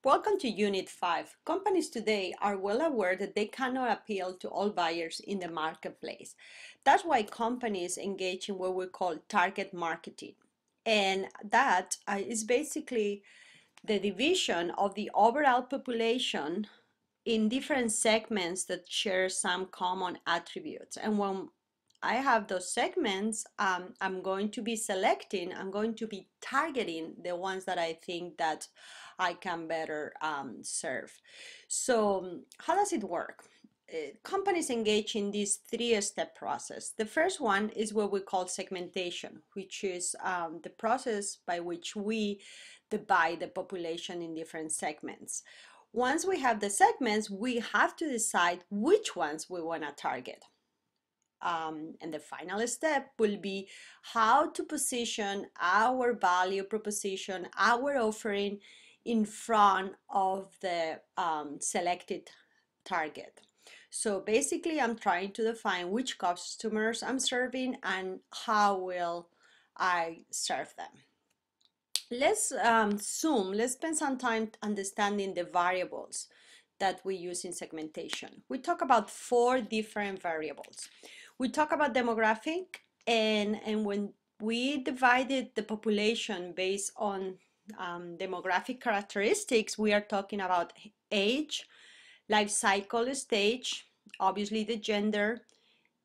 Welcome to Unit 5. Companies today are well aware that they cannot appeal to all buyers in the marketplace. That's why companies engage in what we call target marketing. And that is basically the division of the overall population in different segments that share some common attributes. And when I have those segments, I'm going to be targeting the ones that I think that I can better serve. So how does it work? Companies engage in this three-step process. The first one is what we call segmentation, which is the process by which we divide the population in different segments. Once we have the segments, we have to decide which ones we want to target. And the final step will be how to position our value proposition, our offering in front of the selected target. So basically, I'm trying to define which customers I'm serving and how will I serve them. Let's let's spend some time understanding the variables that we use in segmentation. We talk about 4 different variables. We talk about demographic, and when we divided the population based on demographic characteristics, we are talking about age, life cycle stage, obviously the gender,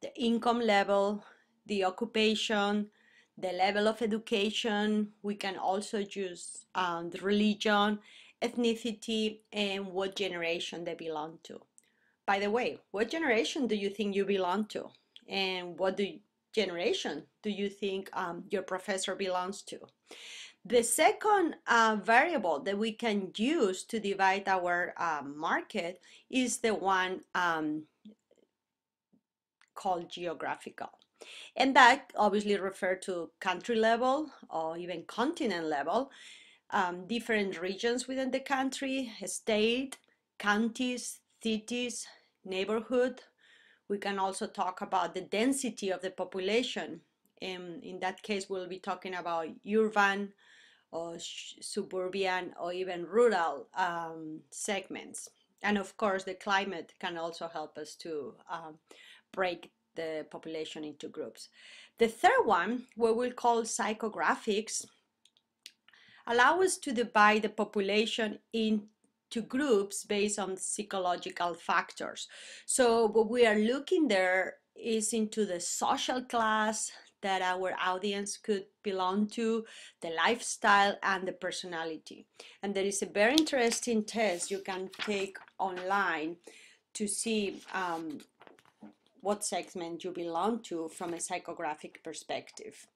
the income level, the occupation, the level of education. We can also use the religion, ethnicity, and what generation they belong to. By the way, what generation do you think you belong to? And what generation do you think your professor belongs to? The second variable that we can use to divide our market is the one called geographical. And that obviously refers to country level or even continent level, different regions within the country, state, counties, cities, neighborhood. We can also talk about the density of the population. In that case, we'll be talking about urban or suburban or even rural segments. And of course, the climate can also help us to break the population into groups. The third one, what we'll call psychographics, allow us to divide the population into groups based on psychological factors. So what we are looking there is into the social class that our audience could belong to, the lifestyle, and the personality. And there is a very interesting test you can take online to see what segment you belong to from a psychographic perspective.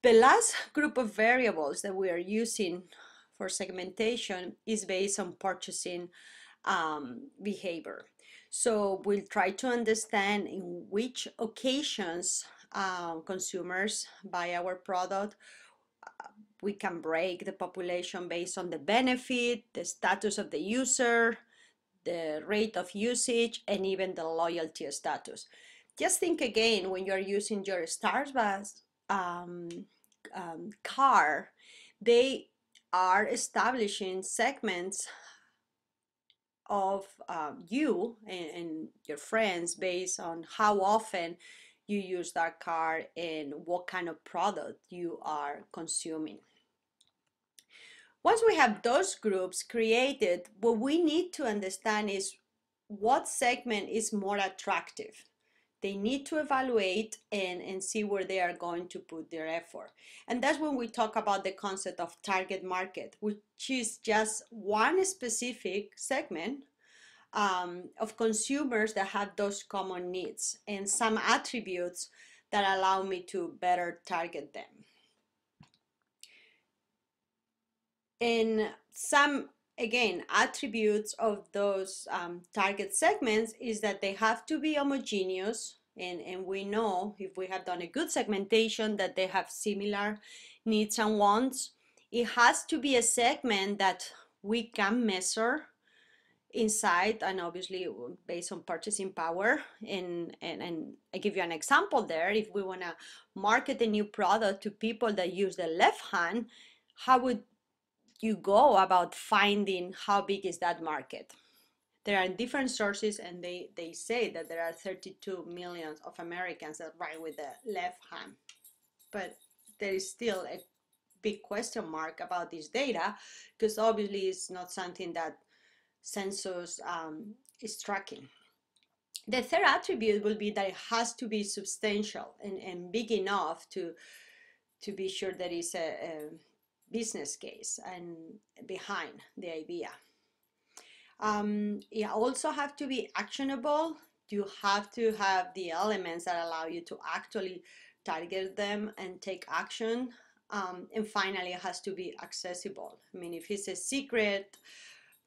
The last group of variables that we are using for segmentation is based on purchasing behavior. So we'll try to understand in which occasions consumers buy our product. We can break the population based on the benefit, the status of the user, the rate of usage, and even the loyalty status. Just think again when you're using your Starbucks car, they are establishing segments of you and your friends based on how often you use that car and what kind of product you are consuming. Once we have those groups created, what we need to understand is what segment is more attractive. They need to evaluate and see where they are going to put their effort. And that's when we talk about the concept of target market, which is just one specific segment of consumers that have those common needs and some attributes that allow me to better target them. And some, again, attributes of those target segments is that they have to be homogeneous, and we know if we have done a good segmentation that they have similar needs and wants. It has to be a segment that we can measure inside, and obviously based on purchasing power. And I give you an example there. If we want to market a new product to people that use the left hand, how would you go about finding how big is that market. There are different sources, and they say that there are 32 million of Americans that write with the left hand. But there is still a big question mark about this data, because obviously it's not something that census is tracking. The third attribute will be that it has to be substantial and big enough to be sure there is a business case and behind the idea. You also have to be actionable. You have to have the elements that allow you to actually target them and take action. And finally, it has to be accessible. I mean, if it's a secret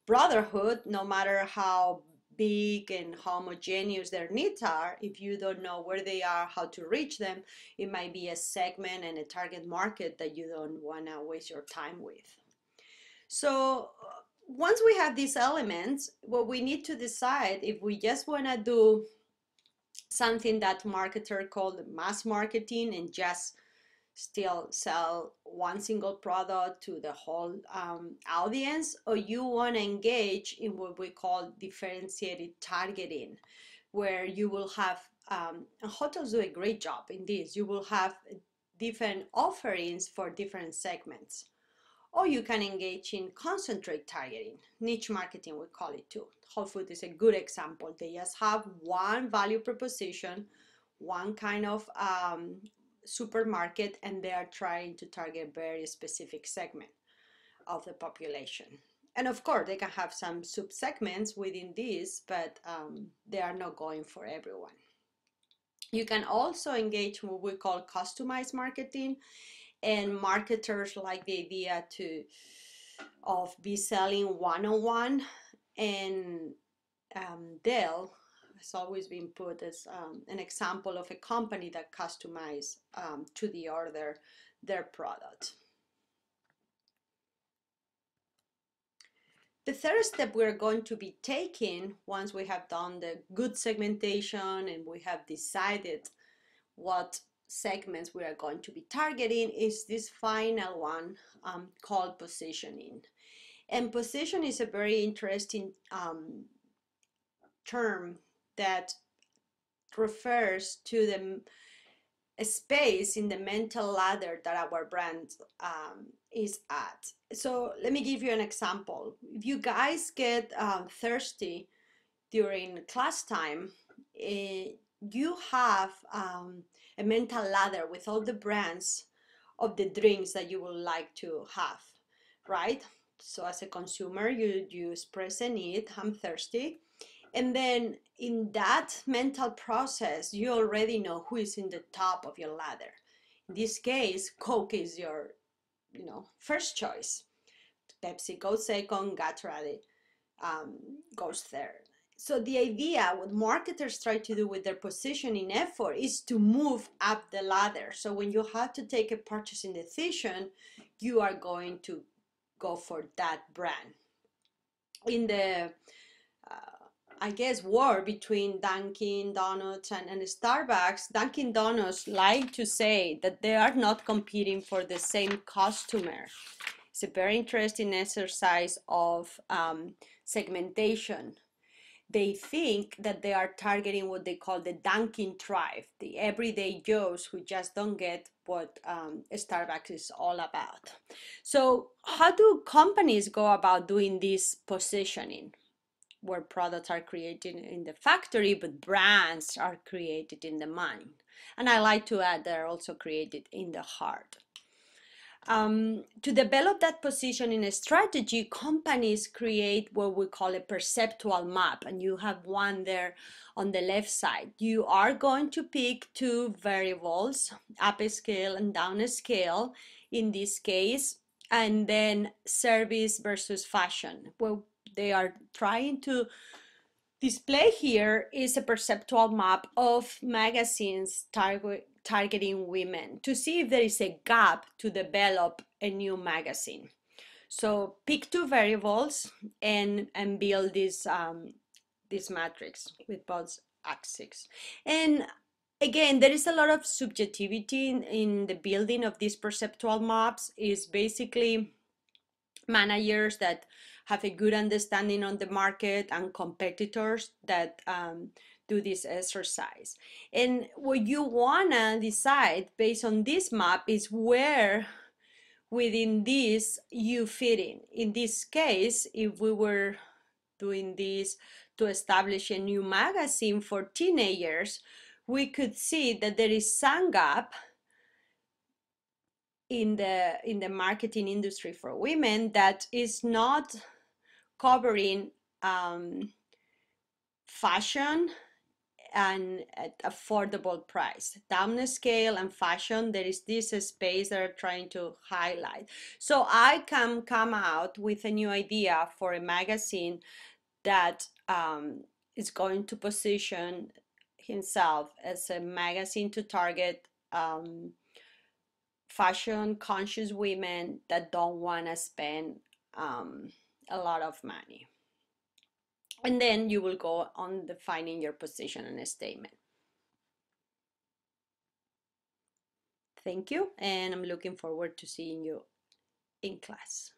brotherhood, no matter how big and how homogeneous their needs are, if you don't know where they are, how to reach them, it might be a segment and a target market that you don't want to waste your time with. So once we have these elements, what we need to decide if we just want to do something that marketer called mass marketing and just still sell one single product to the whole audience, or you want to engage in what we call differentiated targeting, where you will have, and hotels do a great job in this, you will have different offerings for different segments. Or you can engage in concentrate targeting, niche marketing we call it too. Whole Food is a good example. They just have one value proposition, one kind of supermarket, and they are trying to target a very specific segment of the population. And of course, they can have some subsegments within this, but they are not going for everyone. You can also engage in what we call customized marketing, and marketers like the idea of be selling one-on-one, and Dell has always been put as an example of a company that customize to the order their product. The third step we're going to be taking once we have done the good segmentation and we have decided what segments we are going to be targeting is this final one called positioning. And position is a very interesting term that refers to the space in the mental ladder that our brand is at. So let me give you an example. If you guys get thirsty during class time, you have a mental ladder with all the brands of the drinks that you would like to have, right? So as a consumer, you express a need, I'm thirsty. And then in that mental process, you already know who is in the top of your ladder. In this case, Coke is your, first choice. Pepsi goes second, Gatorade goes third. So the idea, what marketers try to do with their positioning effort is to move up the ladder. So when you have to take a purchasing decision, you are going to go for that brand. In the, I guess, war between Dunkin' Donuts and Starbucks, Dunkin' Donuts like to say that they are not competing for the same customer. It's a very interesting exercise of segmentation. They think that they are targeting what they call the Dunkin' tribe, the everyday Joes who just don't get what Starbucks is all about. So how do companies go about doing this positioning, where products are created in the factory, but brands are created in the mind? And I like to add they're also created in the heart. To develop that positioning strategy, companies create what we call a perceptual map, and you have one there on the left side. You are going to pick two variables, up scale and down scale in this case, and then service versus fashion. What they are trying to display here is a perceptual map of magazines targeting women to see if there is a gap to develop a new magazine. So pick two variables and build this matrix with both axes. And again, there is a lot of subjectivity in the building of these perceptual maps. Is basically managers that have a good understanding on the market and competitors that do this exercise. And what you wanna decide based on this map is where within this you fit in. In this case, if we were doing this to establish a new magazine for teenagers, we could see that there is some gap in the marketing industry for women that is not covering fashion and at affordable price. Down scale and fashion, there is this space that are trying to highlight. So I can come out with a new idea for a magazine that is going to position himself as a magazine to target fashion conscious women that don't want to spend a lot of money. And then you will go on defining your position and a statement. Thank you, and I'm looking forward to seeing you in class.